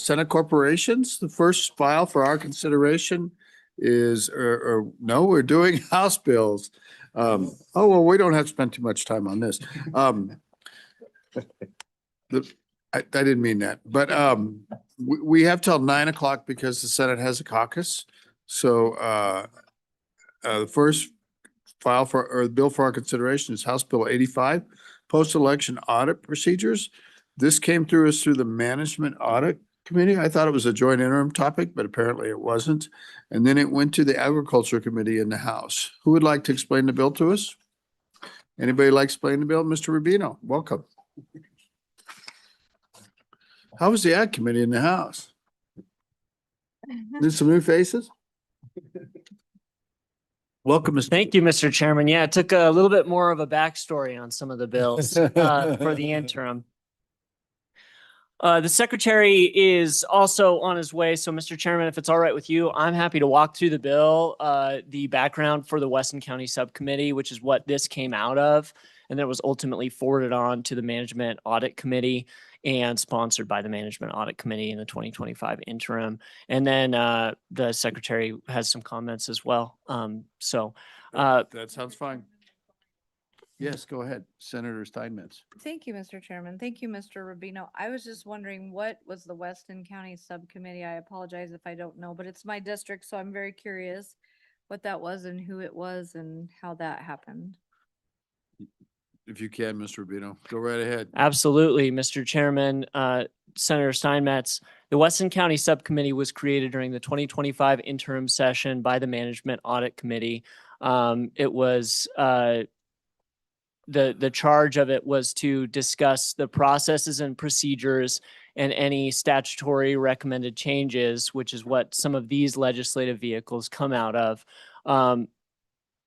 Senate corporations. The first file for our consideration is, no, we're doing House bills. Oh, well, we don't have to spend too much time on this. I didn't mean that, but we have till 9 o'clock because the Senate has a caucus. So the first file for, or the bill for our consideration is House Bill 85, post-election audit procedures. This came through us through the Management Audit Committee. I thought it was a joint interim topic, but apparently it wasn't. And then it went to the Agriculture Committee in the House. Who would like to explain the bill to us? Anybody like to explain the bill? Mr. Rubino, welcome. How was the Ag Committee in the House? Did some new faces? Welcome, Mr. Thank you, Mr. Chairman. Yeah, it took a little bit more of a backstory on some of the bills for the interim. The secretary is also on his way. So, Mr. Chairman, if it's all right with you, I'm happy to walk through the bill, the background for the Weston County Subcommittee, which is what this came out of. And then it was ultimately forwarded on to the Management Audit Committee and sponsored by the Management Audit Committee in the 2025 interim. And then the secretary has some comments as well. That sounds fine. Yes, go ahead, Senator Steinmetz. Thank you, Mr. Chairman. Thank you, Mr. Rubino. I was just wondering, what was the Weston County Subcommittee? I apologize if I don't know, but it's my district, so I'm very curious what that was and who it was and how that happened. If you can, Mr. Rubino, go right ahead. Absolutely, Mr. Chairman. Senator Steinmetz, the Weston County Subcommittee was created during the 2025 interim session by the Management Audit Committee. It was the charge of it was to discuss the processes and procedures and any statutory recommended changes, which is what some of these legislative vehicles come out of.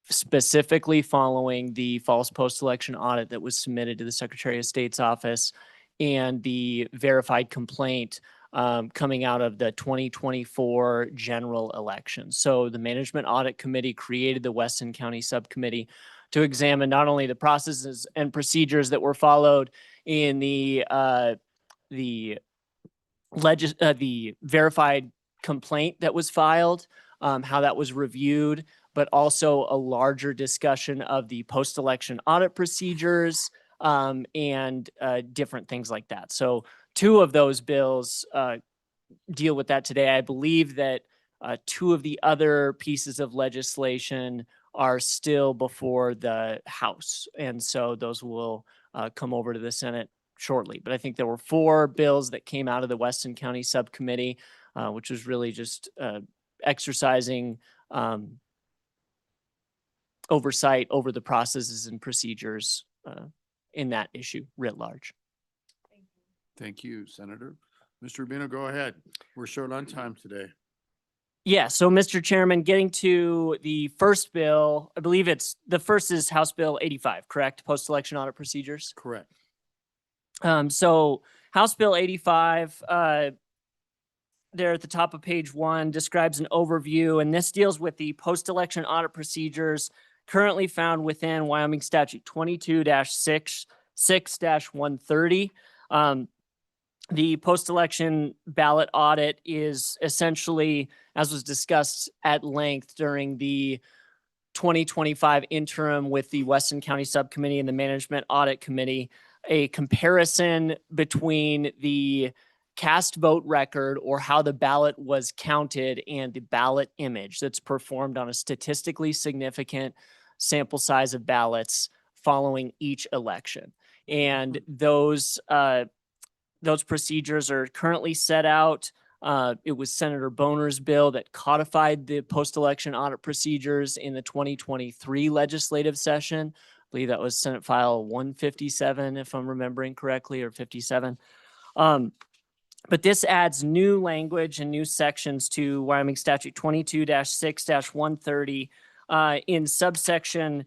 Specifically following the false post-election audit that was submitted to the Secretary of State's office and the verified complaint coming out of the 2024 general election. So the Management Audit Committee created the Weston County Subcommittee to examine not only the processes and procedures that were followed in the verified complaint that was filed, how that was reviewed, but also a larger discussion of the post-election audit procedures and different things like that. So two of those bills deal with that today. I believe that two of the other pieces of legislation are still before the House. And so those will come over to the Senate shortly. But I think there were 4 bills that came out of the Weston County Subcommittee, which was really just exercising oversight over the processes and procedures in that issue writ large. Thank you, Senator. Mr. Rubino, go ahead. We're short on time today. Yeah, so Mr. Chairman, getting to the first bill, I believe the first is House Bill 85, correct? Post-election audit procedures? Correct. So House Bill 85, there at the top of page 1 describes an overview, and this deals with the post-election audit procedures currently found within Wyoming Statute 22-6-130. The post-election ballot audit is essentially, as was discussed at length during the 2025 interim with the Weston County Subcommittee and the Management Audit Committee, a comparison between the cast vote record, or how the ballot was counted, and the ballot image that's performed on a statistically significant sample size of ballots following each election. And those procedures are currently set out. It was Senator Boner's bill that codified the post-election audit procedures in the 2023 legislative session. I believe that was Senate File 157, if I'm remembering correctly, or 57. But this adds new language and new sections to Wyoming Statute 22-6-130 in subsection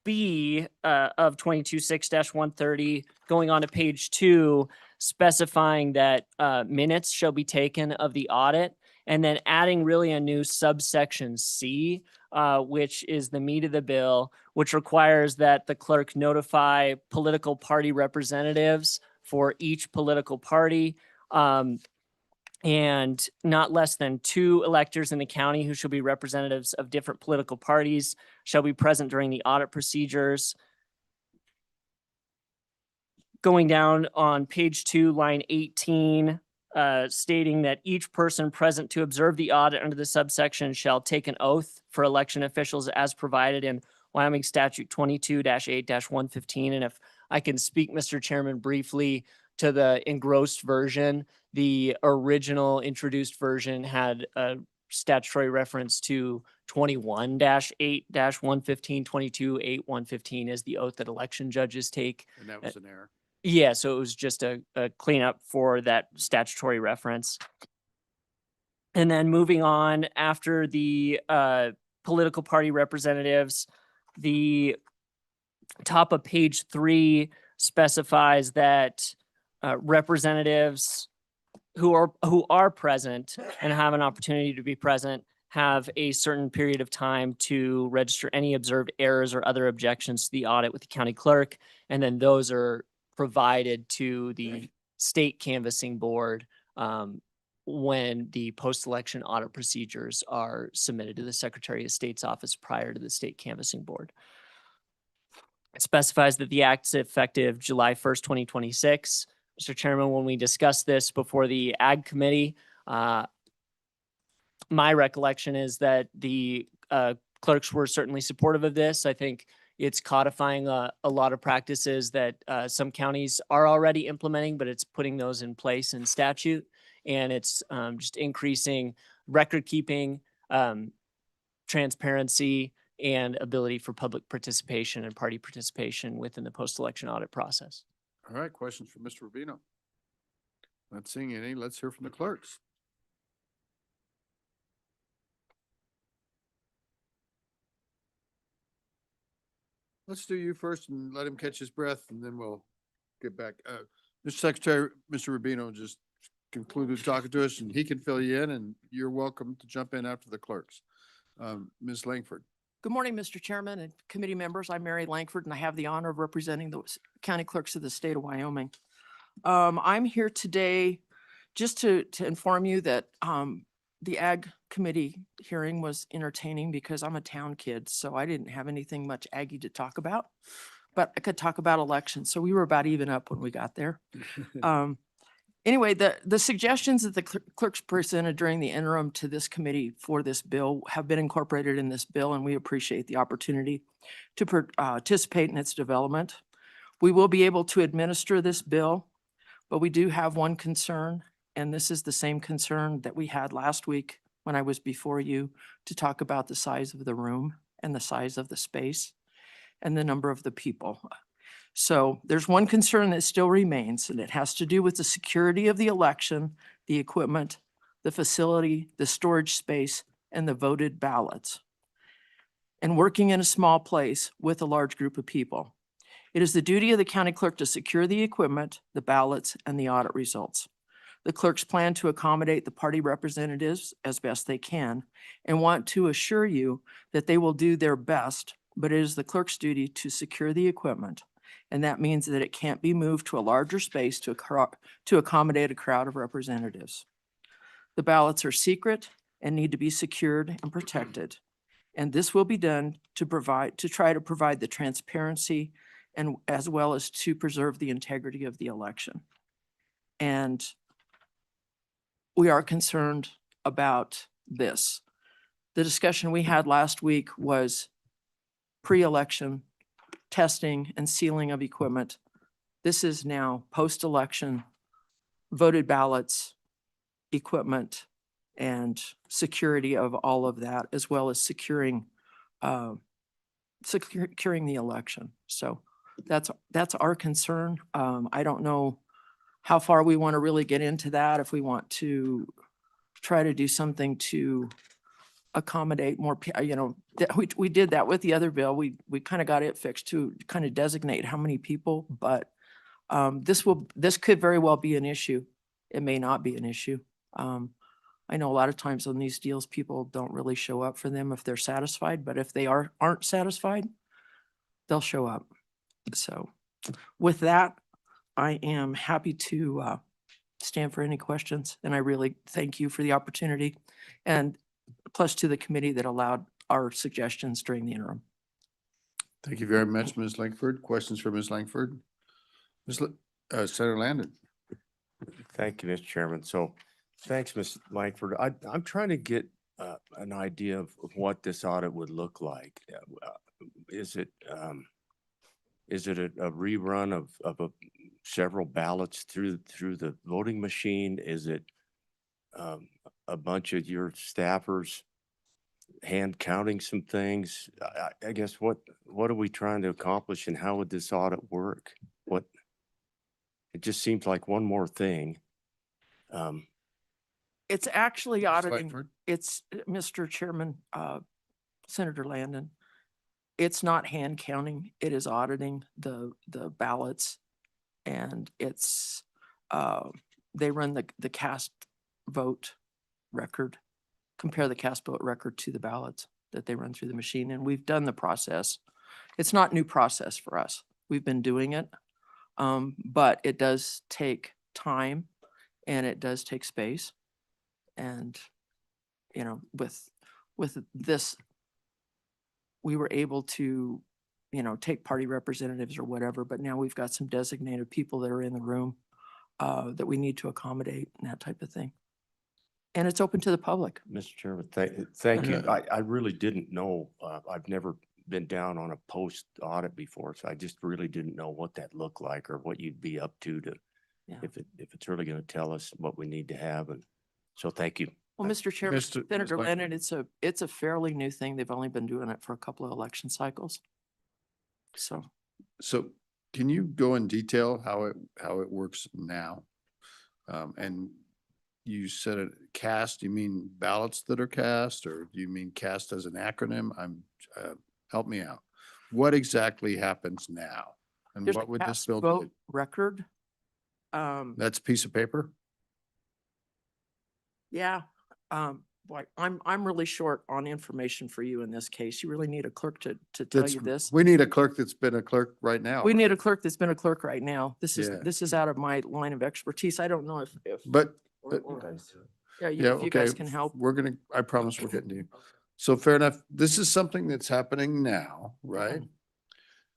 B of 22-6-130, going on to page 2, specifying that minutes shall be taken of the audit, and then adding really a new subsection C, which is the meat of the bill, which requires that the clerk notify political party representatives for each political party and not less than 2 electors in the county who shall be representatives of different political parties shall be present during the audit procedures. Going down on page 2, line 18, stating that each person present to observe the audit under the subsection shall take an oath for election officials as provided in Wyoming Statute 22-8-115. And if I can speak, Mr. Chairman, briefly to the engrossed version, the original introduced version had a statutory reference to 21-8-115, 22-8-115 is the oath that election judges take. And that was an error. Yeah, so it was just a cleanup for that statutory reference. And then moving on, after the political party representatives, the top of page 3 specifies that representatives who are present and have an opportunity to be present have a certain period of time to register any observed errors or other objections to the audit with the county clerk. And then those are provided to the state canvassing board when the post-election audit procedures are submitted to the Secretary of State's office prior to the state canvassing board. It specifies that the act is effective July 1st, 2026. Mr. Chairman, when we discussed this before the Ag Committee, my recollection is that the clerks were certainly supportive of this. I think it's codifying a lot of practices that some counties are already implementing, but it's putting those in place in statute. And it's just increasing record keeping, transparency, and ability for public participation and party participation within the post-election audit process. All right, questions for Mr. Rubino? Not seeing any. Let's hear from the clerks. Let's do you first and let him catch his breath, and then we'll get back. Mr. Secretary, Mr. Rubino just concluded talking to us, and he can fill you in, and you're welcome to jump in after the clerks. Ms. Langford. Good morning, Mr. Chairman and committee members. I'm Mary Langford, and I have the honor of representing the county clerks of the state of Wyoming. I'm here today just to inform you that the Ag Committee hearing was entertaining because I'm a town kid, so I didn't have anything much Aggie to talk about, but I could talk about elections. So we were about even up when we got there. Anyway, the suggestions that the clerks presented during the interim to this committee for this bill have been incorporated in this bill, and we appreciate the opportunity to participate in its development. We will be able to administer this bill, but we do have one concern, and this is the same concern that we had last week when I was before you to talk about the size of the room and the size of the space and the number of the people. So there's one concern that still remains, and it has to do with the security of the election, the equipment, the facility, the storage space, and the voted ballots, and working in a small place with a large group of people. It is the duty of the county clerk to secure the equipment, the ballots, and the audit results. The clerks plan to accommodate the party representatives as best they can and want to assure you that they will do their best, but it is the clerk's duty to secure the equipment. And that means that it can't be moved to a larger space to accommodate a crowd of representatives. The ballots are secret and need to be secured and protected. And this will be done to try to provide the transparency and as well as to preserve the integrity of the election. And we are concerned about this. The discussion we had last week was pre-election testing and sealing of equipment. This is now post-election voted ballots, equipment, and security of all of that, as well as securing the election. So that's our concern. I don't know how far we want to really get into that, if we want to try to do something to accommodate more, we did that with the other bill. We kind of got it fixed to kind of designate how many people, but this could very well be an issue. It may not be an issue. I know a lot of times on these deals, people don't really show up for them if they're satisfied, but if they aren't satisfied, they'll show up. So with that, I am happy to stand for any questions, and I really thank you for the opportunity, and plus to the committee that allowed our suggestions during the interim. Thank you very much, Ms. Langford. Questions for Ms. Langford? Senator Landon. Thank you, Mr. Chairman. So, thanks, Ms. Langford. I'm trying to get an idea of what this audit would look like. Is it a rerun of several ballots through the voting machine? Is it a bunch of your staffers hand counting some things? I guess what are we trying to accomplish, and how would this audit work? It just seems like one more thing. It's actually Ms. auditing, Langford? it's, Mr. Chairman, Senator Landon, it's not hand counting, it is auditing the ballots. And it's, they run the cast vote record, compare the cast vote record to the ballots that they run through the machine. And we've done the process. It's not new process for us. We've been doing it. But it does take time and it does take space. And, you know, with this, we were able to, you know, take party representatives or whatever, but now we've got some designated people that are in the room that we need to accommodate and that type of thing. And it's open to the public. Mr. Chairman, thank you. I really didn't know. I've never been down on a post audit before, so I just really didn't know what that looked like or what you'd be up to Yeah. if it's really going to tell us what we need to have. And so thank you. Well, Mr. Chairman, Mr. Senator Langford. Lennon, it's a fairly new thing. They've only been doing it for a couple of election cycles. So So can you go in detail how it works now? And you said it cast, you mean ballots that are cast, or do you mean cast as an acronym? Help me out. What exactly happens now? And there's a what would this cast bill vote do? record. That's a piece of paper? Yeah, boy, I'm really short on information for you in this case. You really need a clerk to tell That's, you this. we need a clerk that's been a clerk right now. We need a clerk that's been a clerk right now. This Yeah. is out of my line of expertise. I don't know if. But, Yeah, yeah, if you guys okay, can help. I promise we're getting to you. So fair enough. This is something that's happening now, right?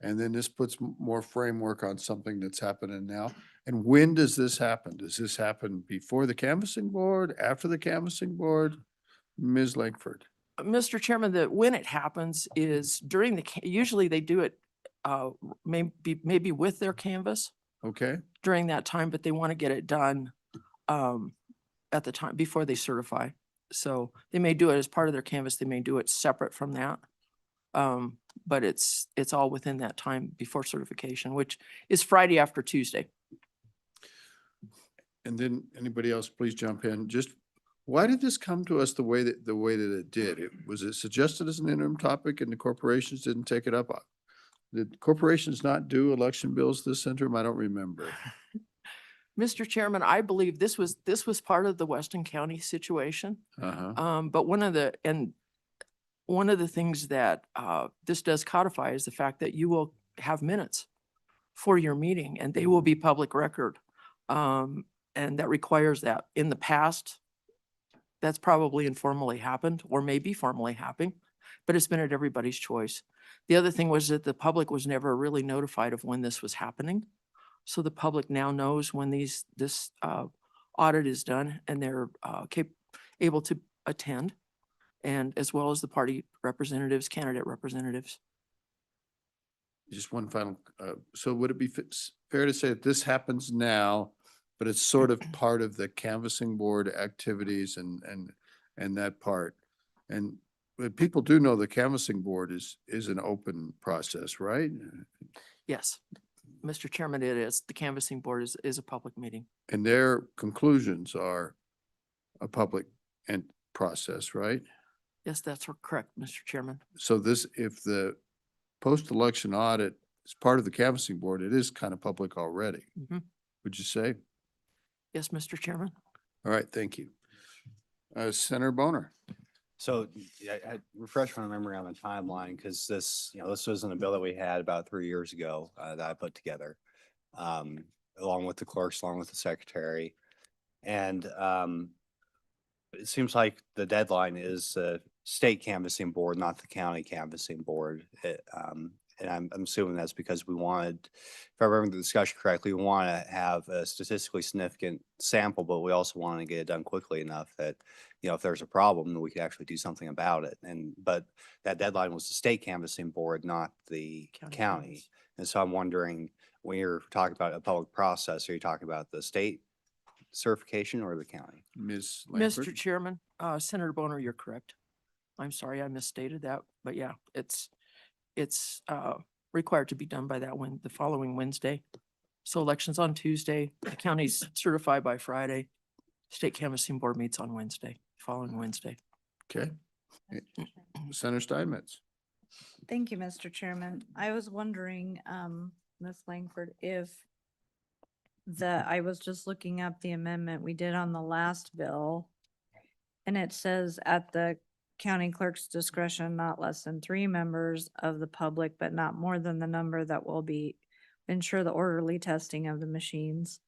And then this puts more framework on something that's happening now. And when does this happen? Does this happen before the canvassing board, after the canvassing board? Ms. Langford? Mr. Chairman, when it happens is during usually they do it maybe with their canvas Okay, during that time, but they want to get it done at the time before they certify. So they may do it as part of their canvas. They may do it separate from that. But it's all within that time before certification, which is Friday after Tuesday. and then anybody else, please jump in. Just, why did this come to us the way that it did? Was it suggested as an interim topic and the corporations didn't take it up? Did corporations not do election bills this interim? I don't remember. Mr. Chairman, I believe this was part of the Weston County situation. Uh-huh. But one of the things that this does codify is the fact that you will have minutes for your meeting and they will be public record. And that requires that. In the past, that's probably informally happened or maybe formally happening, but it's been at everybody's choice. The other thing was that the public was never really notified of when this was happening. So the public now knows when this audit is done and they're able to attend, and as well as the party representatives, candidate representatives. Just one final, so would it be fair to say that this happens now, but it's sort of part of the canvassing board activities and that part? And but people do know the canvassing board is an open process, right? Yes, Mr. Chairman, it is. The canvassing board is a public meeting. And their conclusions are a public process, right? Yes, that's correct, Mr. Chairman. So this, if the post-election audit is part of the canvassing board, it is kind of public already, Mhm. would you say? Yes, Mr. Chairman. All right, thank you. Senator Boner. So yeah, I refresh my memory on the timeline because this wasn't a bill that we had about 3 years ago that I put together along with the clerks, along with the secretary. And it seems like the deadline is the state canvassing board, not the county canvassing board. And I'm assuming that's because we wanted, if I remember the discussion correctly, we want to have a statistically significant sample, but we also want to get it done quickly enough that, you know, if there's a problem, then we could actually do something about it. But that deadline was the state canvassing board, not the County county. canvas. And so I'm wondering, when you're talking about a public process, are you talking about the state certification or the county? Ms. Langford? Mr. Chairman, Senator Boner, you're correct. I'm sorry, I misstated that, but yeah, it's required to be done by the following Wednesday. So elections on Tuesday, the county's certified by Friday. State canvassing board meets on Wednesday, following Wednesday. Okay, Mr. Chairman. Senator Steinmetz. Thank you, Mr. Chairman. I was wondering, Ms. Langford, if I was just looking up the amendment we did on the last bill. And it says at the county clerk's discretion, not less than 3 members of the public, but not more than the number that will be ensure the orderly testing of the machines.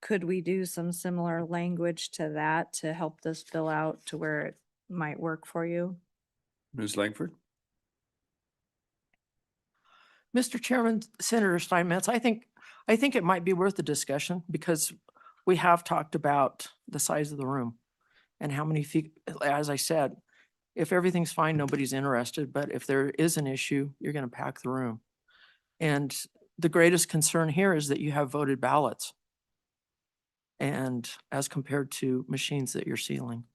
Could we do some similar language to that to help this bill out to where it might work for you? Ms. Langford? Mr. Chairman, Senator Steinmetz, I think it might be worth a discussion because we have talked about the size of the room and how many feet, as I said, if everything's fine, nobody's interested, but if there is an issue, you're going to pack the room. And the greatest concern here is that you have voted ballots and as compared to machines that you're sealing.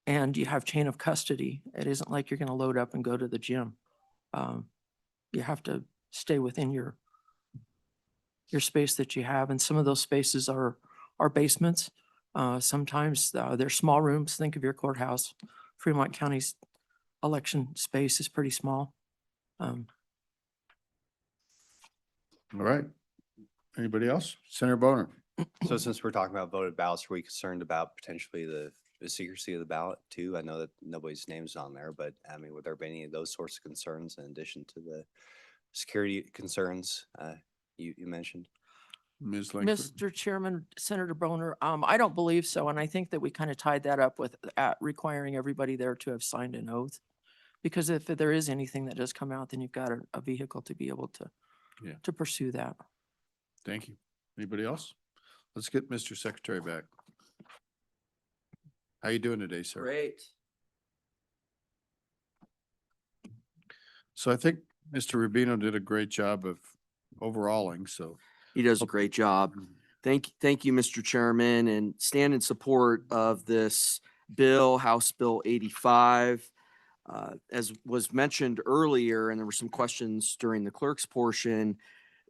And you have chain of custody. It isn't like you're going to load up and go to the gym. You have to stay within your space that you have. And some of those spaces are basements. Sometimes they're small rooms. Think of your courthouse. Fremont County's election space is pretty small. All right. Anybody else? Senator Boner? So since we're talking about voted ballots, are we concerned about potentially the secrecy of the ballot too? I know that nobody's name's on there, but I mean, would there be any of those sorts of concerns in addition to the security concerns you mentioned? Ms. Langford? Mr. Chairman, Senator Boner, I don't believe so. And I think that we kind of tied that up with requiring everybody there to have signed an oath. Because if there is anything that does come out, then you've got a vehicle to be able to pursue that. Thank you. Anybody else? Let's get Mr. Secretary back. How you doing today, sir? Great. So I think Mr. Rubino did a great job of overalling, so. He does a great job. Thank you, Mr. Chairman, and stand in support of this bill, House Bill 85. As was mentioned earlier, and there were some questions during the clerk's portion,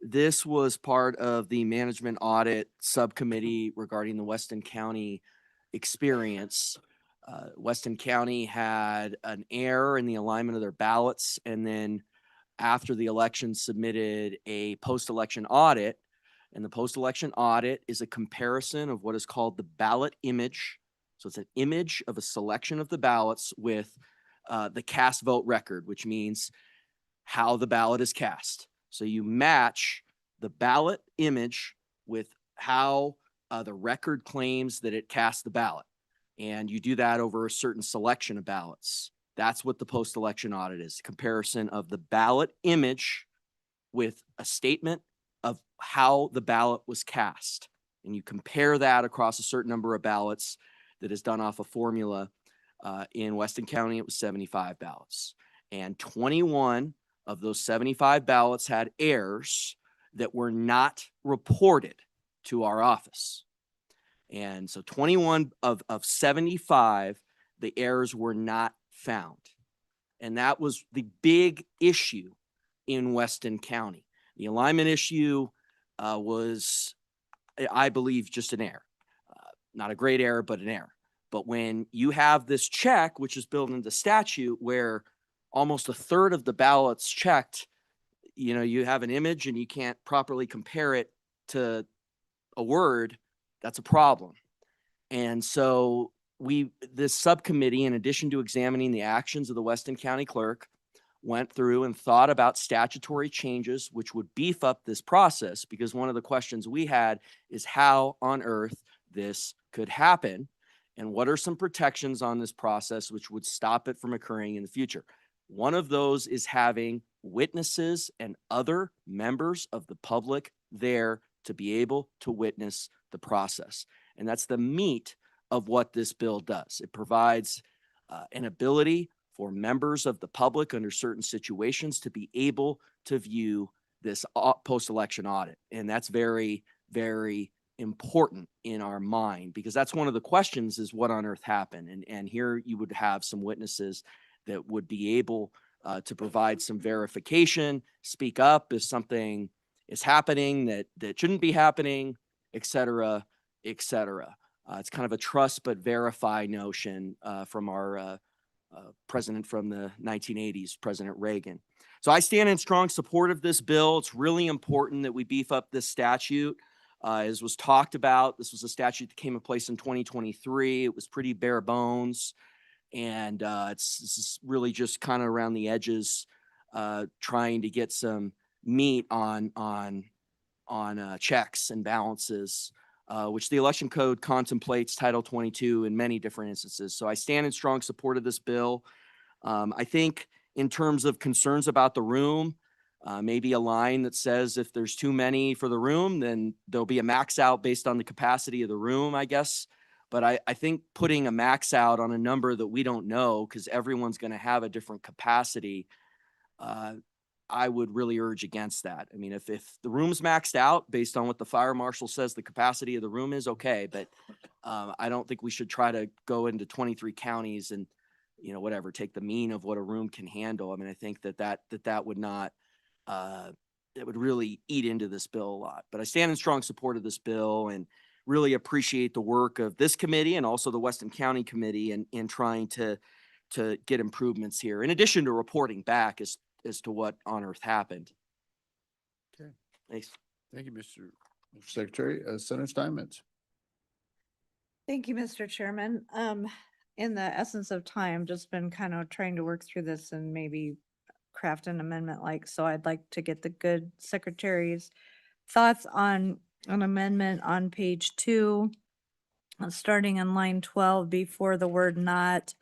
this was part of the management audit subcommittee regarding the Weston County experience. Weston County had an error in the alignment of their ballots, and then after the election submitted a post-election audit. And the post-election audit is a comparison of what is called the ballot image. So it's an image of a selection of the ballots with the cast vote record, which means how the ballot is cast. So you match the ballot image with how the record claims that it cast the ballot. And you do that over a certain selection of ballots. That's what the post-election audit is, a comparison of the ballot image with a statement of how the ballot was cast. And you compare that across a certain number of ballots that is done off a formula. In Weston County, it was 75 ballots. And 21 of those 75 ballots had errors that were not reported to our office. And so 21 of 75, the errors were not found. And that was the big issue in Weston County. The alignment issue was, I believe, just an error. Not a great error, but an error. But when you have this check, which is built into statute, where almost a third of the ballots checked, you have an image and you can't properly compare it to a word, that's a problem. And so this subcommittee, in addition to examining the actions of the Weston County Clerk, went through and thought about statutory changes which would beef up this process, because one of the questions we had is how on earth this could happen and what are some protections on this process which would stop it from occurring in the future. One of those is having witnesses and other members of the public there to be able to witness the process. And that's the meat of what this bill does. It provides an ability for members of the public under certain situations to be able to view this post-election audit. And that's very, very important in our mind, because that's one of the questions is what on earth happened. And here you would have some witnesses that would be able to provide some verification, speak up if something is happening that shouldn't be happening, et cetera, et cetera. It's kind of a trust but verify notion from our president from the 1980s, President Reagan. So I stand in strong support of this bill. It's really important that we beef up this statute. As was talked about, this was a statute that came in place in 2023. It was pretty bare bones. And this is really just kind of around the edges, trying to get some meat on checks and balances, which the election code contemplates Title 22 in many different instances. So I stand in strong support of this bill. I think in terms of concerns about the room, maybe a line that says if there's too many for the room, then there'll be a max out based on the capacity of the room, I guess. But I think putting a max out on a number that we don't know, because everyone's going to have a different capacity, I would really urge against that. I mean, if the room's maxed out based on what the fire marshal says the capacity of the room is, okay. But I don't think we should try to go into 23 counties and, whatever, take the mean of what a room can handle. I mean, I think that would not, it would really eat into this bill a lot. But I stand in strong support of this bill and really appreciate the work of this committee and also the Weston County Committee in trying to get improvements here, in addition to reporting back as to what on earth happened. Okay. Thanks. Thank you, Mr. Secretary. Senator Steinmetz. Thank you, Mr. Chairman. In the essence of time, just been kind of trying to work through this and maybe craft an amendment so I'd like to get the good secretary's thoughts on an amendment on page 2, starting in line 12 before the word not,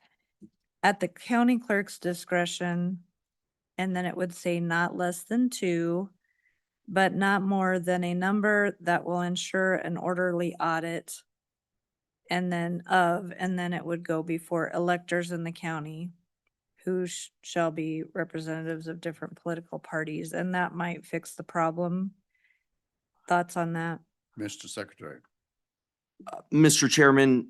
at the county clerk's discretion, and then it would say not less than 2, but not more than a number that will ensure an orderly audit, and then it would go before electors in the county who shall be representatives of different political parties, and that might fix the problem. Thoughts on that? Mr. Secretary. Mr. Chairman,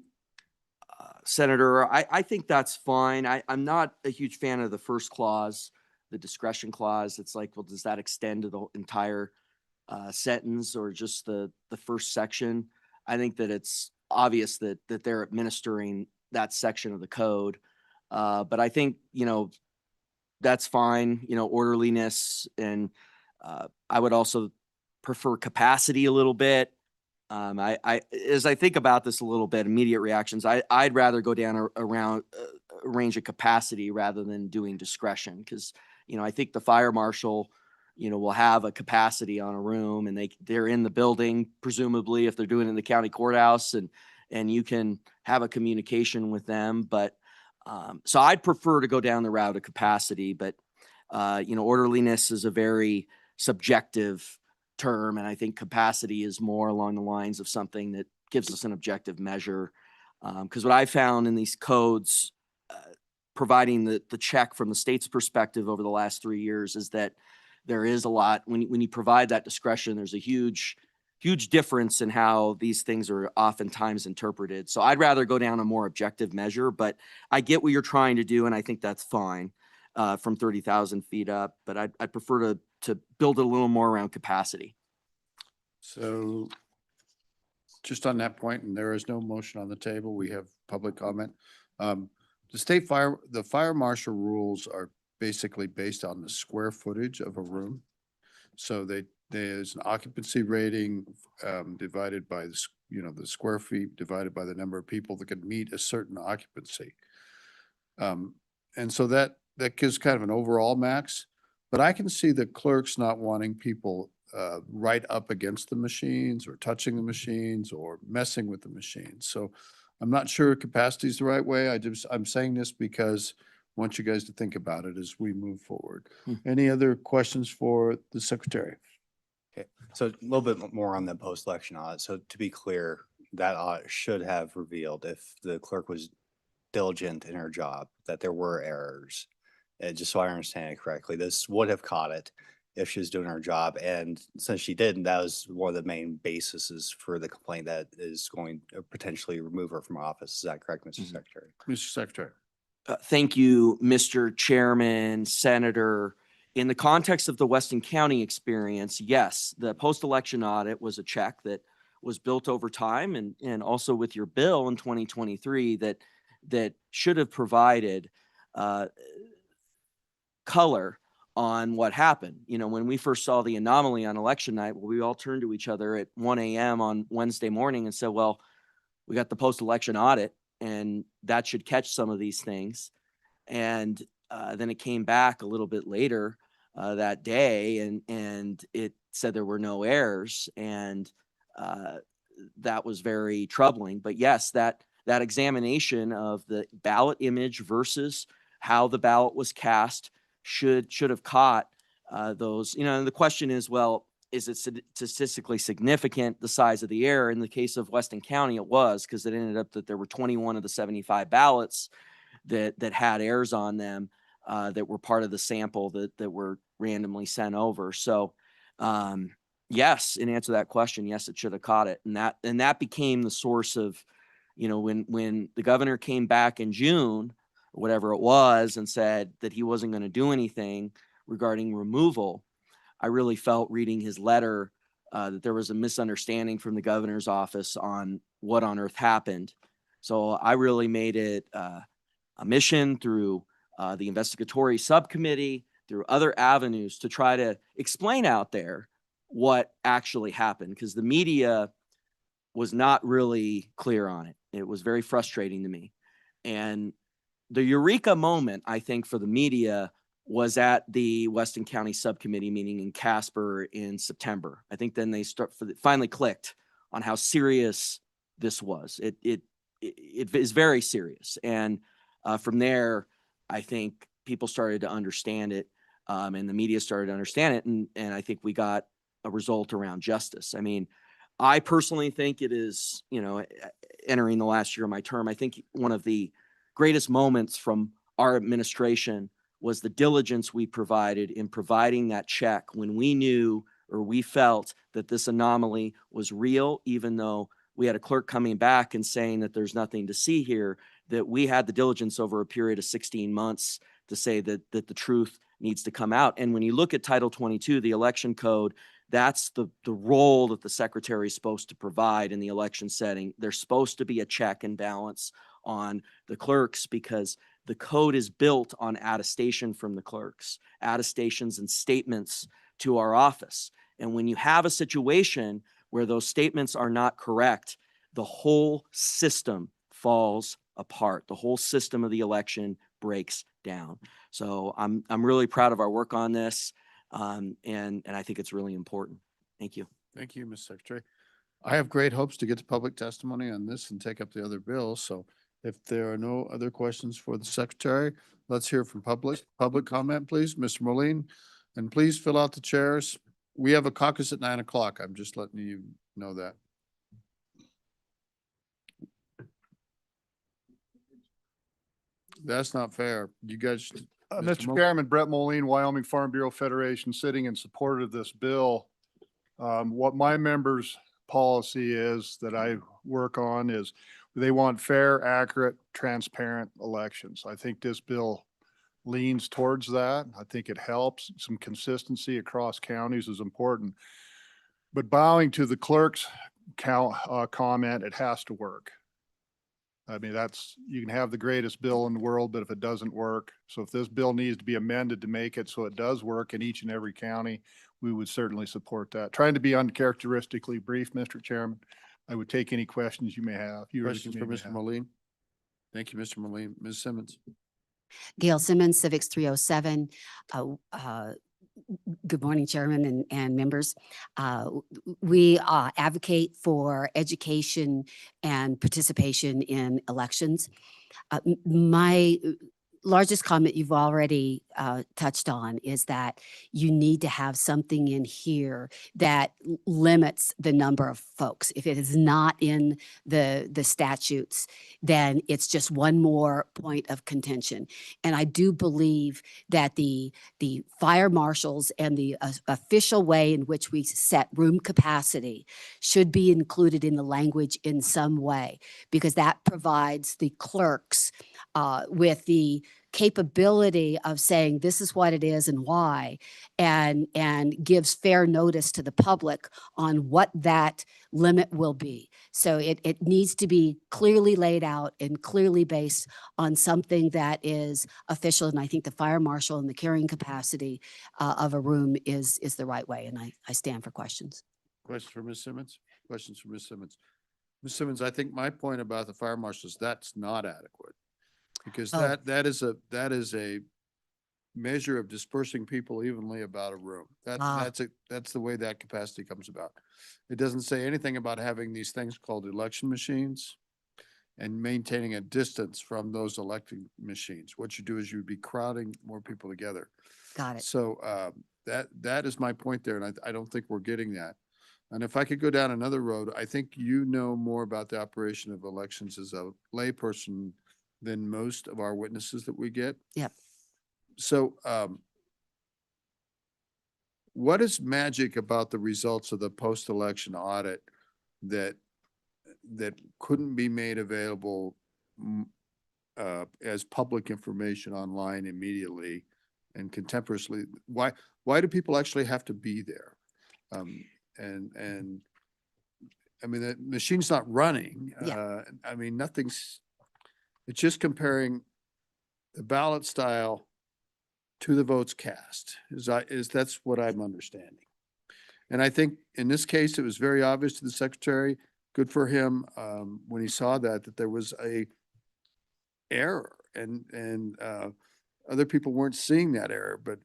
Senator, I think that's fine. I'm not a huge fan of the first clause, the discretion clause. It's like, well, does that extend to the entire sentence or just the first section? I think that it's obvious that they're administering that section of the code. But I think, that's fine, orderliness. And I would also prefer capacity a little bit. As I think about this a little bit, immediate reactions, I'd rather go down around a range of capacity rather than doing discretion. Cause I think the fire marshal, will have a capacity on a room, and they're in the building, presumably if they're doing it in the county courthouse, and you can have a communication with them. But so I'd prefer to go down the route of capacity, but orderliness is a very subjective term, and I think capacity is more along the lines of something that gives us an objective measure. Because what I found in these codes, providing the check from the state's perspective over the last 3 years, is that there is a lot, when you provide that discretion, there's a huge difference in how these things are oftentimes interpreted. So I'd rather go down a more objective measure, but I get what you're trying to do, and I think that's fine from 30,000 feet up, but I'd prefer to build it a little more around capacity. So just on that point, and there is no motion on the table, we have public comment. The fire marshal rules are basically based on the square footage of a room. So there's an occupancy rating divided by the square feet divided by the number of people that can meet a certain occupancy. And so that that gives kind of an overall max. But I can see the clerks not wanting people right up against the machines or touching the machines or messing with the machines. So I'm not sure capacity is the right way. I'm saying this because I want you guys to think about it as we move forward. Any other questions for the secretary? So a little bit more on the post-election audit. So to be clear, that audit should have revealed, if the clerk was diligent in her job, that there were errors. Just so I understand it correctly, this would have caught it if she was doing her job. And since she didn't, that was one of the main bases for the complaint that is going to potentially remove her from office. Is that correct, Mr. Secretary? Mr. Secretary. Thank you, Mr. Chairman, Senator. In the context of the Weston County experience, yes, the post-election audit was a check that was built over time, and also with your bill in 2023 that should have provided color on what happened. You know, when we first saw the anomaly on election night, we all turned to each other at 1 a.m. on Wednesday morning and said, well, we got the post-election audit and that should catch some of these things. And then it came back a little bit later that day, and it said there were no errors, and that was very troubling. But yes, that examination of the ballot image versus how the ballot was cast should have caught those. You know, and the question is, well, is it statistically significant, the size of the error? In the case of Weston County, it was, because it ended up that there were 21 of the 75 ballots that had errors on them that were part of the sample that were randomly sent over. So yes, in answer to that question, yes, it should have caught it. And that became the source of, you know, when the governor came back in June, or whatever it was, and said that he wasn't going to do anything regarding removal, I really felt reading his letter that there was a misunderstanding from the governor's office on what on earth happened. So I really made it a mission through the investigatory subcommittee, through other avenues, to try to explain out there what actually happened, because the media was not really clear on it. It was very frustrating to me. And the eureka moment, I think, for the media was at the Weston County Subcommittee meeting in Casper in September. I think then they finally clicked on how serious this was. It is very serious. And from there, I think people started to understand it, and the media started to understand it. And I think we got a result around justice. I mean, I personally think it is, you know, entering the last year of my term, I think one of the greatest moments from our administration was the diligence we provided in providing that check when we knew, or we felt, that this anomaly was real, even though we had a clerk coming back and saying that there's nothing to see here, that we had the diligence over a period of 16 months to say that the truth needs to come out. And when you look at Title 22, the election code, that's the role that the secretary is supposed to provide in the election setting. There's supposed to be a check and balance on the clerks, because the code is built on attestation from the clerks, attestations and statements to our office. And when you have a situation where those statements are not correct, the whole system falls apart. The whole system of the election breaks down. So I'm really proud of our work on this, and I think it's really important. Thank you. Thank you, Ms. Secretary. I have great hopes to get to public testimony on this and take up the other bills. So if there are no other questions for the secretary, let's hear from public comment, please. Mr. Moline, and please fill out the chairs. We have a caucus at 9 o'clock. I'm just letting you know that. That's not fair. You guys. Mr. Chairman, Brett Moline, Wyoming Farm Bureau Federation, sitting in support of this bill. What my members' policy is that I work on is they want fair, accurate, transparent elections. I think this bill leans towards that. I think it helps. Some consistency across counties is important. But bowing to the clerk's comment, it has to work. I mean, you can have the greatest bill in the world, but if it doesn't work, so if this bill needs to be amended to make it so it does work in each and every county, we would certainly support that. Trying to be uncharacteristically brief, Mr. Chairman, I would take any questions you may have. Questions for Mr. Moline? Thank you, Mr. Moline. Ms. Simmons? Gail Simmons, Civics 307. Good morning, Chairman and members. We advocate for education and participation in elections. My largest comment you've already touched on is that you need to have something in here that limits the number of folks. If it is not in the statutes, then it's just one more point of contention. And I do believe that the fire marshals and the official way in which we set room capacity should be included in the language in some way, because that provides the clerks with the capability of saying this is what it is and why, and gives fair notice to the public on what that limit will be. So it needs to be clearly laid out and clearly based on something that is official. And I think the fire marshal and the carrying capacity of a room is the right way. And I stand for questions. Questions for Ms. Simmons? Questions for Ms. Simmons? Ms. Simmons, I think my point about the fire marshals, that's not adequate. Because Oh. that is a measure of dispersing people evenly about a room. That's the way that capacity comes about. It doesn't say anything about having these things called election machines and maintaining a distance from those electing machines. What you do is you'd be crowding more people together. Got it. So that is my point there, and I don't think we're getting that. And if I could go down another road, I think you know more about the operation of elections as a layperson than most of our witnesses that we get. Yep. So what is magic about the results of the post-election audit that couldn't be made available as public information online immediately and contemporaneously? Why do people actually have to be there? And I mean, the machine's not running. Yeah. I mean, it's just comparing the ballot style to the votes cast, that's what I'm understanding. And I think in this case, it was very obvious to the secretary, good for him, when he saw that there was a error and other people weren't seeing that error, but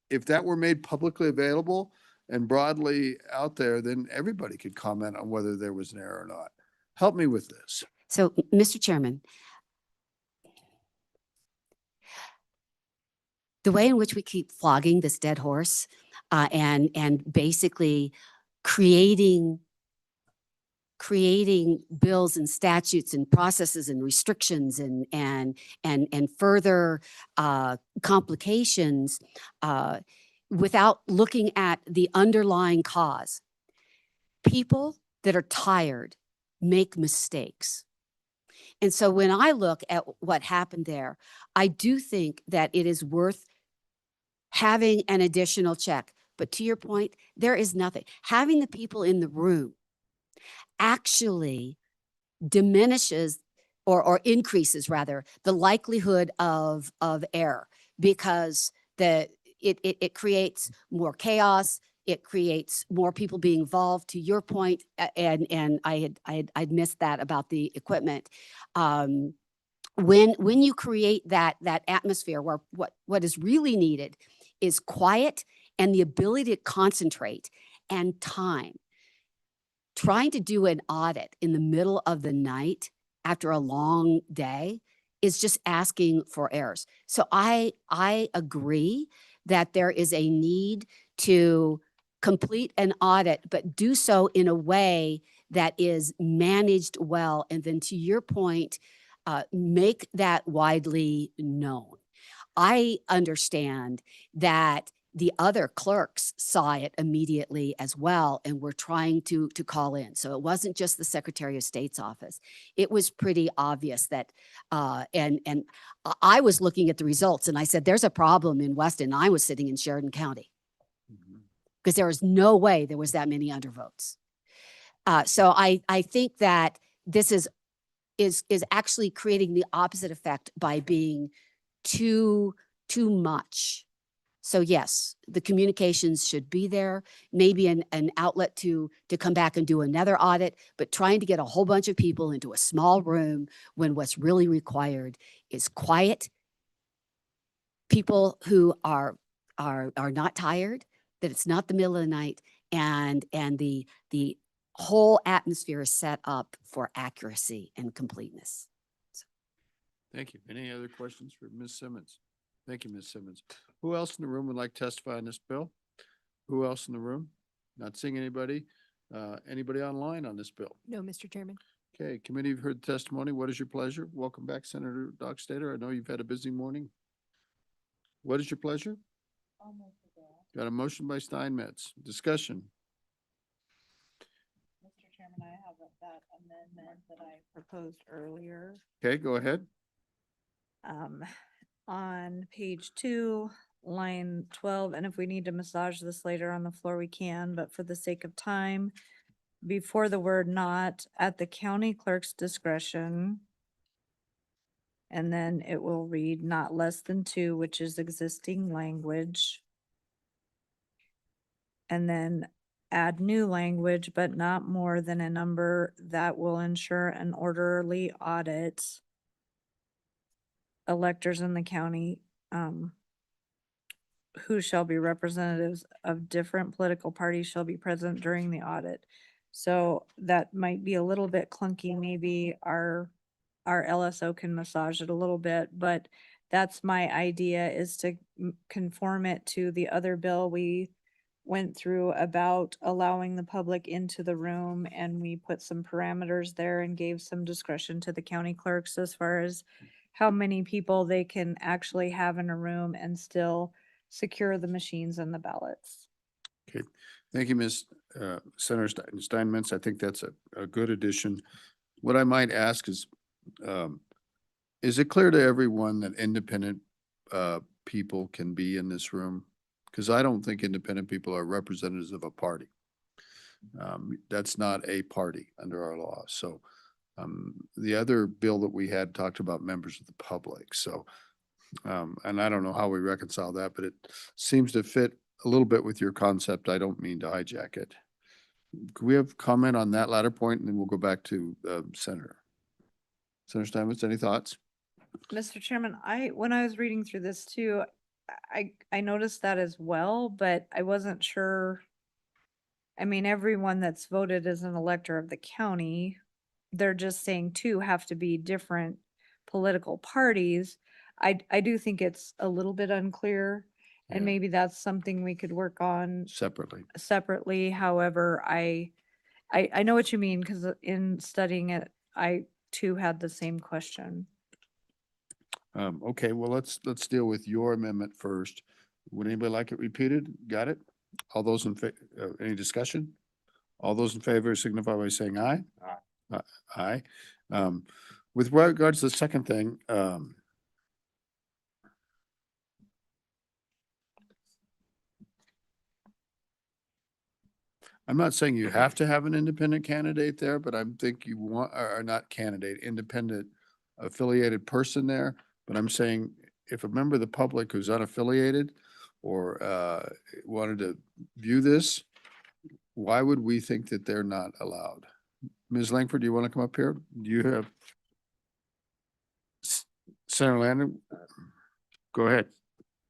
if that were made publicly available and broadly out there, then everybody could comment on whether there was an error or not. Help me with this. So, Mr. Chairman, the way in which we keep flogging this dead horse and basically creating bills and statutes and processes and restrictions and further complications without looking at the underlying cause. People that are tired make mistakes. And so when I look at what happened there, I do think that it is worth having an additional check. But to your point, there is nothing. Having the people in the room actually diminishes or increases rather the likelihood of error, because it creates more chaos. It creates more people being involved, to your point, and I'd missed that about the equipment. When you create that atmosphere where what is really needed is quiet and the ability to concentrate and time. Trying to do an audit in the middle of the night after a long day is just asking for errors. So I agree that there is a need to complete an audit, but do so in a way that is managed well. And then to your point, make that widely known. I understand that the other clerks saw it immediately as well and were trying to call in. So it wasn't just the Secretary of State's office. It was pretty obvious that, and I was looking at the results and I said, there's a problem in Weston. I was sitting in Sheridan County because there was no way there was that many undervotes. So I think that this is actually creating the opposite effect by being too much. So yes, the communications should be there, maybe an outlet to come back and do another audit, but trying to get a whole bunch of people into a small room when what's really required is quiet, people who are not tired, that it's not the middle of the night, and the whole atmosphere is set up for accuracy and completeness. Thank you. Any other questions for Ms. Simmons? Thank you, Ms. Simmons. Who else in the room would like to testify on this bill? Who else in the room? Not seeing anybody. Anybody online on this bill? No, Mr. Chairman. Okay, committee, you've heard the testimony. What is your pleasure? Welcome back, Senator Dockstader. I know you've had a busy morning. What is your pleasure? Got a motion by Steinmetz. Discussion. Mr. Chairman, I have that amendment that I proposed earlier. Okay, go ahead. On page 2, line 12, and if we need to massage this later on the floor, we can, but for the sake of time, before the word not, at the county clerk's discretion, and then it will read not less than 2, which is existing language. And then add new language, but not more than a number that will ensure an orderly audit. Electors in the county, who shall be representatives of different political parties shall be present during the audit. So that might be a little bit clunky. Maybe our LSO can massage it a little bit, but that's my idea, is to conform it to the other bill we went through about allowing the public into the room, and we put some parameters there and gave some discretion to the county clerks as far as how many people they can actually have in a room and still secure the machines and the ballots. Okay, thank you, Ms. Senator Steinmetz. I think that's a good addition. What I might ask is it clear to everyone that independent people can be in this room? Because I don't think independent people are representatives of a party. That's not a party under our law. So the other bill that we had talked about members of the public. So, and I don't know how we reconcile that, but it seems to fit a little bit with your concept. I don't mean to hijack it. Could we have comment on that latter point, and then we'll go back to Senator Steinmetz, any thoughts? Mr. Chairman, when I was reading through this too, I noticed that as well, but I wasn't sure. I mean, everyone that's voted as an elector of the county, they're just saying 2 have to be different political parties. I do think it's a little bit unclear, and Yeah. maybe that's something we could work on Separately. However, I know what you mean, because in studying it, I too had the same question. Okay, well, let's deal with your amendment first. Would anybody like it repeated? Got it? All those in any discussion? All those in favor signify by saying aye. Aye. With regards to the second thing, I'm not saying you have to have an independent candidate there, but I think you want, or not candidate, independent affiliated person there. But I'm saying if a member of the public who's unaffiliated or wanted to view this, why would we think that they're not allowed? Ms. Langford, do you want to come up here? Do you have? Senator Landon? Go ahead.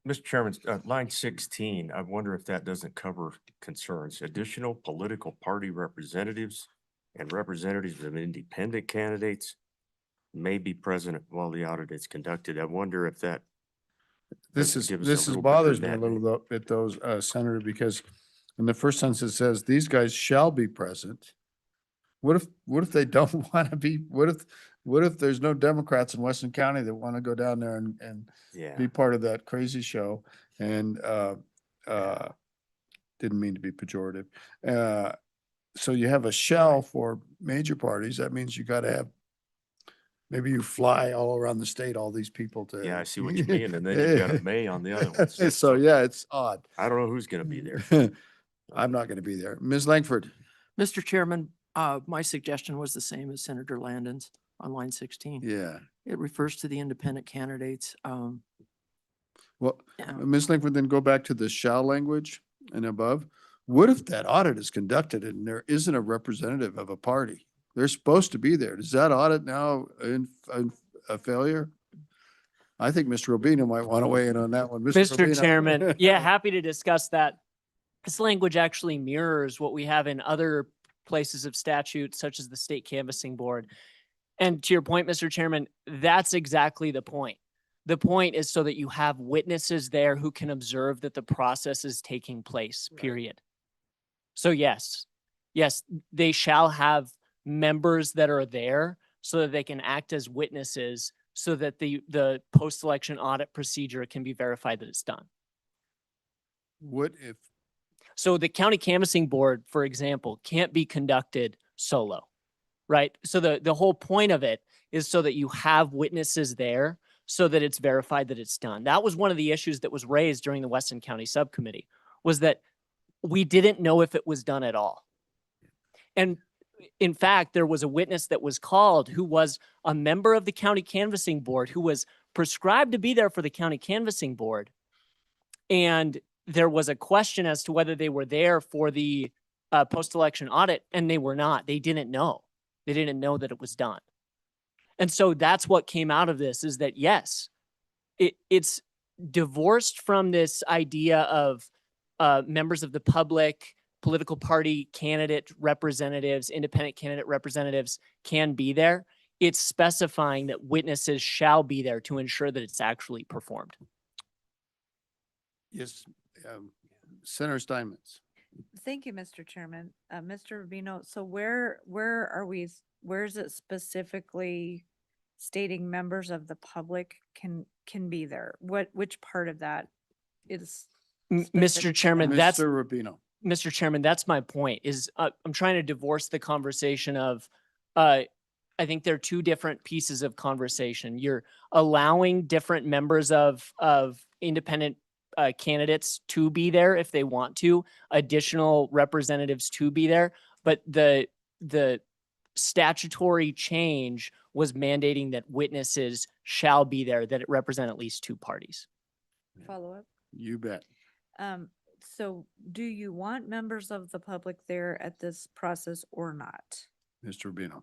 Mr. Chairman, line 16, I wonder if that doesn't cover concerns. Additional political party representatives and representatives of independent candidates may be present while the audit is conducted. I wonder if that. This bothers me a little bit, those, Senator, because in the first sentence it says, these guys shall be present. What if they don't want to be, what if there's no Democrats in Weston County that want to go down there and Yeah. be part of that crazy show? And, didn't mean to be pejorative. So you have a shell for major parties. That means you got to have, maybe you fly all around the state, all these people to. Yeah, I see what you mean. And then you've got a May on the other one. So yeah, it's odd. I don't know who's going to be there. I'm not going to be there. Ms. Langford. Mr. Chairman, my suggestion was the same as Senator Landon's on line 16. Yeah. It refers to the independent candidates. Well, Yeah. Ms. Langford, then go back to the shall language and above. What if that audit is conducted and there isn't a representative of a party? They're supposed to be there. Does that audit now in a failure? I think Mr. Rubino might want to weigh in on that one. Mr. Rubino. Chairman, yeah, happy to discuss that. This language actually mirrors what we have in other places of statute, such as the State Canvassing Board. And to your point, Mr. Chairman, that's exactly the point. The point is so that you have witnesses there who can observe that the process is taking place, period. So yes, they shall have members that are there so that they can act as witnesses so that the post-election audit procedure can be verified that it's done. What if, So the county canvassing board, for example, can't be conducted solo, right? So the whole point of it is so that you have witnesses there so that it's verified that it's done. That was one of the issues that was raised during the Weston County Subcommittee, was that we didn't know if it was done at all. And in fact, there was a witness that was called who was a member of the county canvassing board who was prescribed to be there for the county canvassing board. And there was a question as to whether they were there for the post-election audit, and they were not. They didn't know. They didn't know that it was done. And so that's what came out of this, is that yes, it's divorced from this idea of members of the public, political party candidate representatives, independent candidate representatives can be there. It's specifying that witnesses shall be there to ensure that it's actually performed. yes, Senator Steinmetz? Thank you, Mr. Chairman. Mr. Rubino, so where are we, where is it specifically stating members of the public can be there? Which part of that is? Mr. specific to Chairman, that? that's Mr. Rubino. Mr. Chairman, that's my point, is I'm trying to divorce the conversation of, I think they're two different pieces of conversation. You're allowing different members of independent candidates to be there if they want to, additional representatives to be there. But the statutory change was mandating that witnesses shall be there, that it represent at least two parties. Follow up. You bet. So do you want members of the public there at this process or not? Mr. Rubino.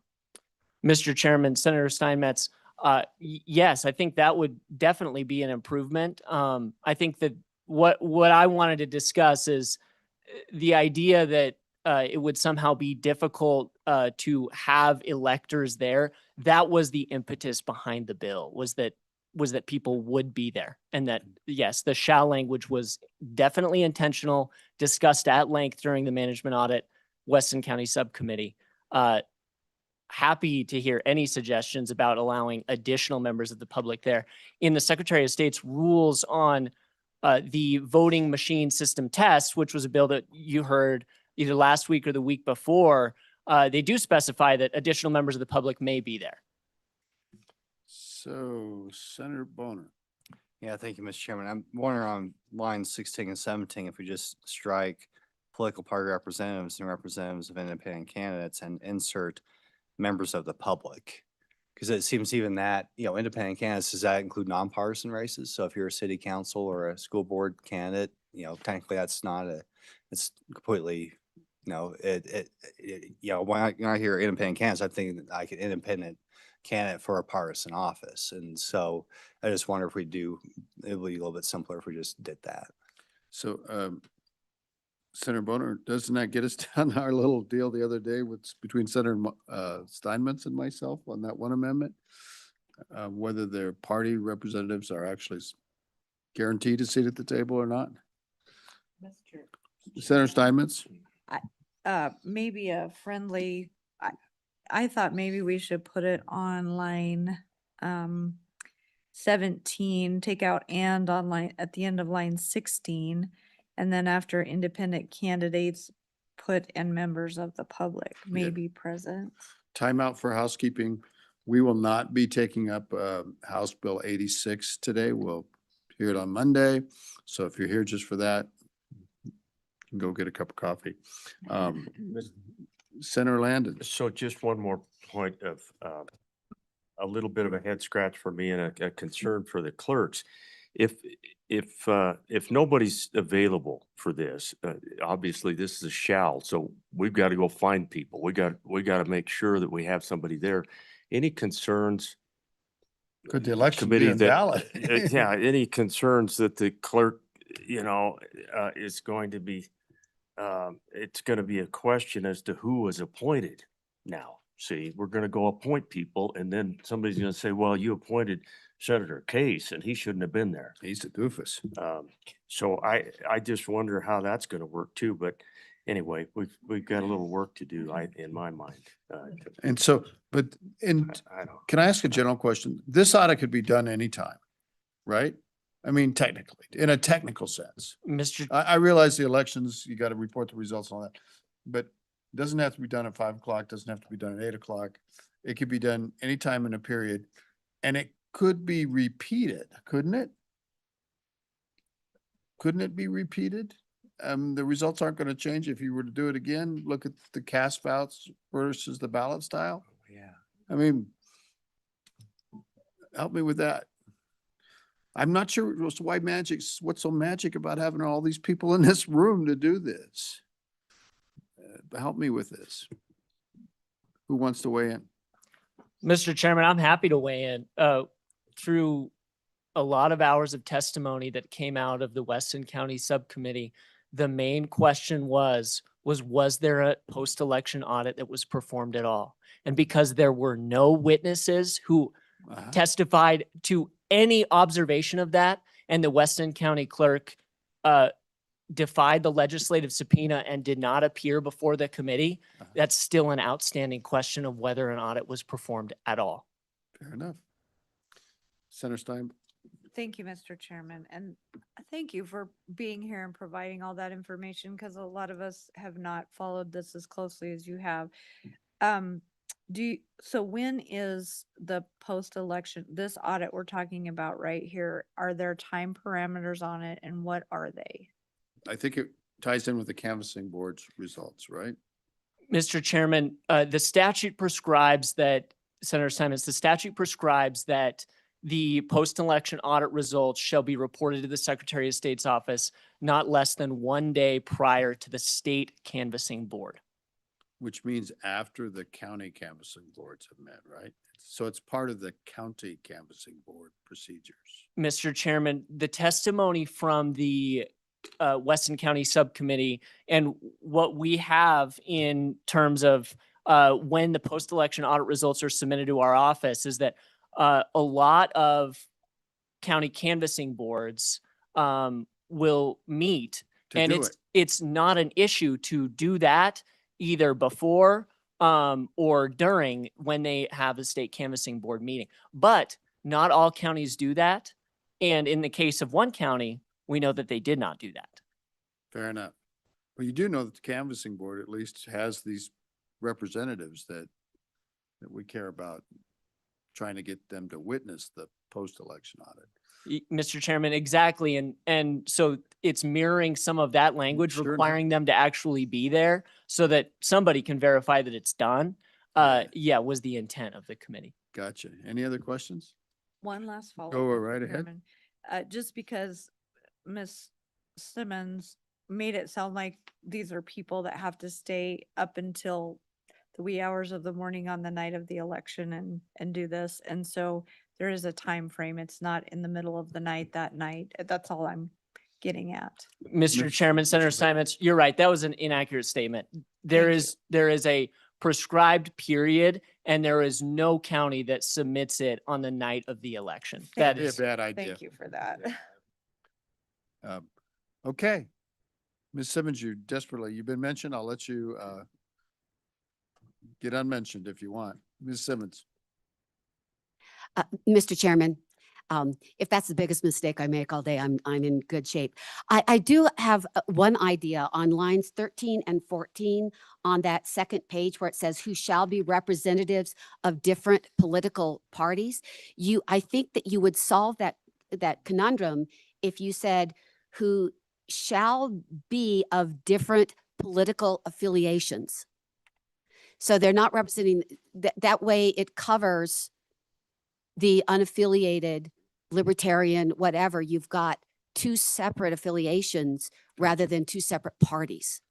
Mr. Chairman, Senator Steinmetz, yes, I think that would definitely be an improvement. I think that what I wanted to discuss is the idea that it would somehow be difficult to have electors there. That was the impetus behind the bill, was that people would be there, and that, yes, the shall language was definitely intentional, discussed at length during the management audit Weston County Subcommittee. Happy to hear any suggestions about allowing additional members of the public there. In the Secretary of State's rules on the voting machine system test, which was a bill that you heard either last week or the week before, they do specify that additional members of the public may be there. So Senator Bonner. Yeah, thank you, Mr. Chairman. I'm wondering on lines 16 and 17, if we just strike political party representatives and representatives of independent candidates and insert members of the public. Because it seems even that, independent candidates, does that include nonpartisan races? So if you're a city council or a school board candidate, technically that's not it's completely, when I hear independent candidates, I think like an independent candidate for a partisan office. And so I just wonder if it would be a little bit simpler if we just did that. So Senator Bonner, doesn't that get us down our little deal the other day between Senator Steinmetz and myself on that one amendment? Whether their party representatives are actually guaranteed a seat at the table or not? Senator Steinmetz? Maybe a friendly, I thought maybe we should put it on line 17, take out and on line, at the end of line 16. And then after independent candidates, put and members of the public may be present. Timeout for housekeeping. We will not be taking up House Bill 86 today. We'll hear it on Monday. So if you're here just for that, you can go get a cup of coffee. Senator Landon. So just one more point of a little bit of a head scratch for me and a concern for the clerks. if nobody's available for this, obviously this is a shall, so we've got to go find people. We got to make sure that we have somebody there. Any concerns? Could the election be Committee invalid? Yeah, any concerns that the clerk, is going to be, it's going to be a question as to who was appointed now. See, we're going to go appoint people and then somebody's going to say, well, you appointed Senator Case and he shouldn't have been there. He's a doofus. So I just wonder how that's going to work too. But anyway, we've got a little work to do, in my mind. And so, but, and I don't. can I ask a general question? This audit could be done anytime, right? I mean, technically, in a technical sense. Mr. I realize the elections, you got to report the results and all that, but it doesn't have to be done at 5 o'clock, doesn't have to be done at 8 o'clock. It could be done anytime in a period, and it could be repeated, couldn't it? Couldn't it be repeated? The results aren't going to change if you were to do it again. Look at the cast votes versus the ballot style. Yeah. I mean, help me with that. I'm not sure what's so magic about having all these people in this room to do this. Help me with this. Who wants to weigh in? Mr. Chairman, I'm happy to weigh in. Through a lot of hours of testimony that came out of the Weston County Subcommittee, the main question was there a post-election audit that was performed at all? And because there were no witnesses who testified to any observation of that, and the Weston County Clerk defied the legislative subpoena and did not appear before the committee, that's still an outstanding question of whether an audit was performed at all. Fair enough. Senator Stein. Thank you, Mr. Chairman, and thank you for being here and providing all that information, because a lot of us have not followed this as closely as you have. So when is the post-election, this audit we're talking about right here, are there time parameters on it, and what are they? I think it ties in with the canvassing board's results, right? Mr. Chairman, the statute prescribes that, Senator Simons, the statute prescribes that the post-election audit results shall be reported to the Secretary of State's office not less than 1 day prior to the state canvassing board. Which means after the county canvassing boards have met, right? So it's part of the county canvassing board procedures. Mr. Chairman, the testimony from the Weston County Subcommittee and what we have in terms of when the post-election audit results are submitted to our office is that a lot of county canvassing boards will meet, and it's not an issue to do that either before or during when they have a state canvassing board meeting. But not all counties do that. And in the case of one county, we know that they did not do that. Fair enough. Well, you do know that the canvassing board at least has these representatives that we care about, trying to get them to witness the post-election audit. Mr. Chairman, exactly. And so it's mirroring some of that language, Sure. requiring them to actually be there so that somebody can verify that it's done. Yeah, was the intent of the committee. Gotcha. Any other questions? One last follow-up. Go Mr. right ahead. Chairman. Just because Ms. Simmons made it sound like these are people that have to stay up until the wee hours of the morning on the night of the election and do this. And so there is a time frame. It's not in the middle of the night that night. That's all I'm getting at. Mr. Chairman, Senator Simons, you're right. That was an inaccurate statement. There is a prescribed period, and there is no county that submits it on the night of the election. That That'd be a is, bad idea. Thank you for that. Okay. Ms. Simmons, you've been mentioned. I'll let you get unmentioned if you want. Ms. Simmons. Mr. Chairman, if that's the biggest mistake I make all day, I'm in good shape. I do have one idea on lines 13 and 14 on that second page where it says who shall be representatives of different political parties. I think that you would solve that conundrum if you said who shall be of different political affiliations. So they're not representing that way. It covers the unaffiliated libertarian, whatever, you've got two separate affiliations rather than two separate parties.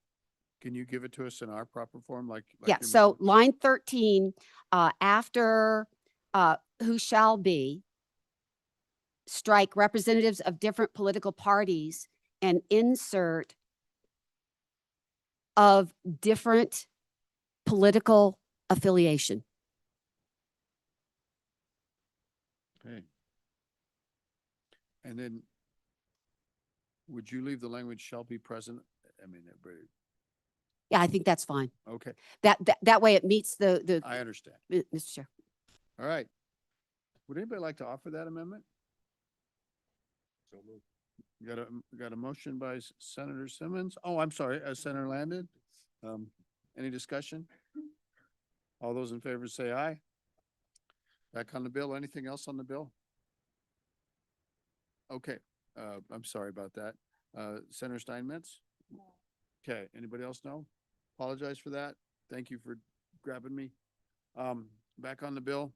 Can you give it to us in our proper form, like? Yeah, your so memo? line 13, after who shall be, strike representatives of different political parties and insert of different political affiliation. Okay. And then would you leave the language shall be present? I mean, everybody, Yeah, I think that's fine. okay, That way it meets the, I understand. Mr. Chair. All right. Would anybody like to offer that amendment? So moved. Got a motion by Senator Simmons. Oh, I'm sorry, Senator Landon. Any discussion? All those in favor say aye. Back on the bill. Anything else on the bill? Okay, I'm sorry about that. Senator Steinmetz? Okay, anybody else know? Apologize for that. Thank you for grabbing me. Back on the bill.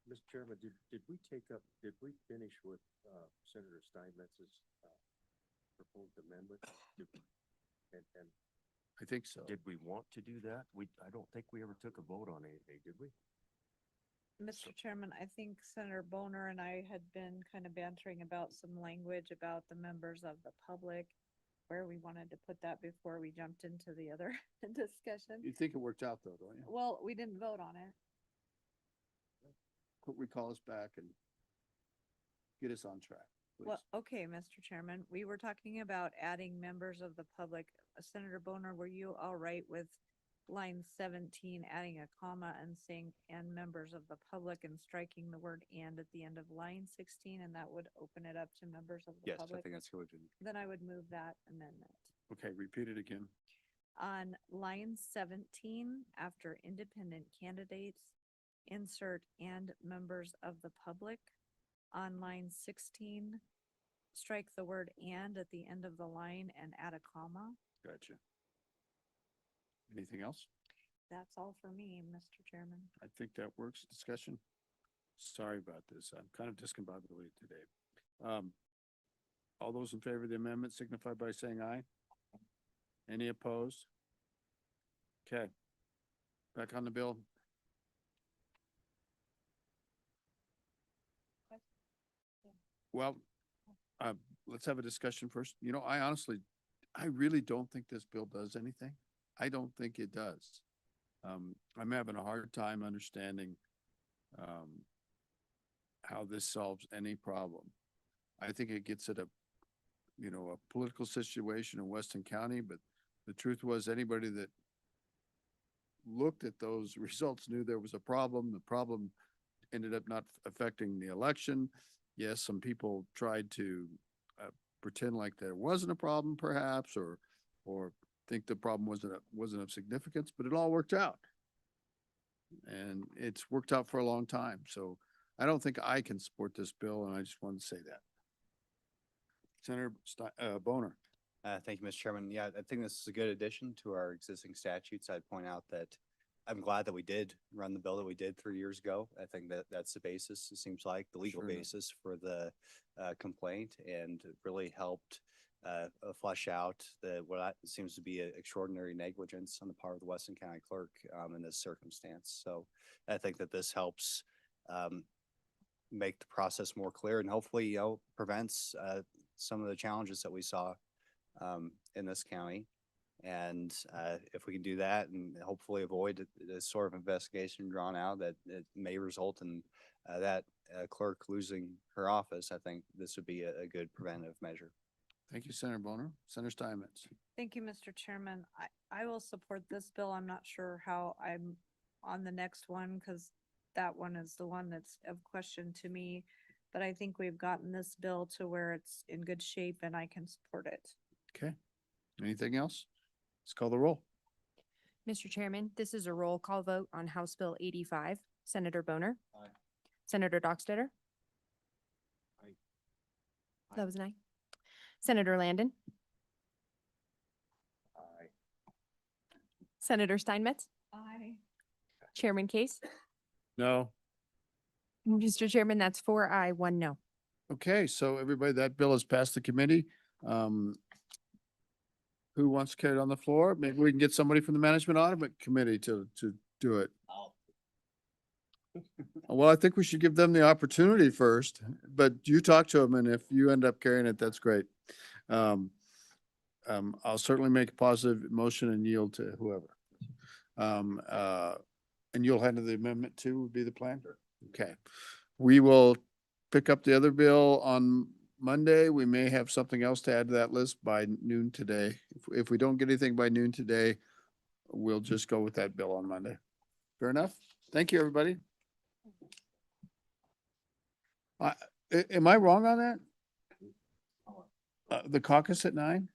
Mr. Chairman, did we finish with, Senator Steinmetz's, proposed amendment? And I think so. did we want to do that? I don't think we ever took a vote on anything, did we? Mr. Chairman, I think Senator Boner and I had been kind of bantering about some language about the members of the public, where we wanted to put that before we jumped into the other discussion. You think it worked out though, don't you? Well, we didn't vote on it. Recall us back and get us on track, please. Well, okay, Mr. Chairman, we were talking about adding members of the public. Senator Boner, were you all right with line 17, adding a comma and saying, and members of the public, and striking the word and at the end of line 16, and that would open it up to members of the Yes, I public? think that's good. Then I would move that amendment. Okay, repeat it again. On line 17, after independent candidates, insert and members of the public. On line 16, strike the word and at the end of the line and add a comma. Gotcha. Anything else? That's all for me, Mr. Chairman. I think that works. Discussion? Sorry about this. I'm kind of discombobulated today. All those in favor of the amendment signify by saying aye. Any opposed? Okay. Back on the bill. Well, let's have a discussion first. You know, I really don't think this bill does anything. I don't think it does. I'm having a hard time understanding how this solves any problem. I think it gets at a political situation in Weston County, but the truth was anybody that looked at those results knew there was a problem. The problem ended up not affecting the election. Yes, some people tried to pretend like there wasn't a problem perhaps, or think the problem wasn't of significance, but it all worked out. And it's worked out for a long time. So I don't think I can support this bill, and I just wanted to say that. Senator Boner. Thank you, Mr. Chairman. Yeah, I think this is a good addition to our existing statutes. I'd point out that I'm glad that we did run the bill that we did 3 years ago. I think that that's the basis, it seems like, the legal Sure enough. basis for the complaint, and it really helped flush out what seems to be an extraordinary negligence on the part of the Weston County Clerk in this circumstance. So I think that this helps make the process more clear, and hopefully, prevents some of the challenges that we saw in this county. And if we can do that and hopefully avoid this sort of investigation drawn out that it may result in that clerk losing her office, I think this would be a good preventative measure. Thank you, Senator Boner. Senator Steinmetz. Thank you, Mr. Chairman. I will support this bill. I'm not sure how I'm on the next one, because that one is the one that's of question to me. But I think we've gotten this bill to where it's in good shape and I can support it. Okay. Anything else? Let's call the roll. Mr. Chairman, this is a roll call vote on House Bill 85. Senator Boner. Aye. Senator Dockstader. Aye. That was an aye. Senator Landon. Aye. Senator Steinmetz. Aye. Chairman Case. No. Mr. Chairman, that's 4 aye, 1 no. Okay, so everybody, that bill has passed the committee. Who wants to carry it on the floor? Maybe we can get somebody from the Management Audit Committee to do it. Well, I think we should give them the opportunity first, but you talk to them, and if you end up carrying it, that's great. I'll certainly make a positive motion and yield to whoever. And you'll handle the amendment too, would be the plan? Okay. We will pick up the other bill on Monday. We may have something else to add to that list by noon today. If we don't get anything by noon today, we'll just go with that bill on Monday. Fair enough? Thank you, everybody. Am I wrong on that? The caucus at 9?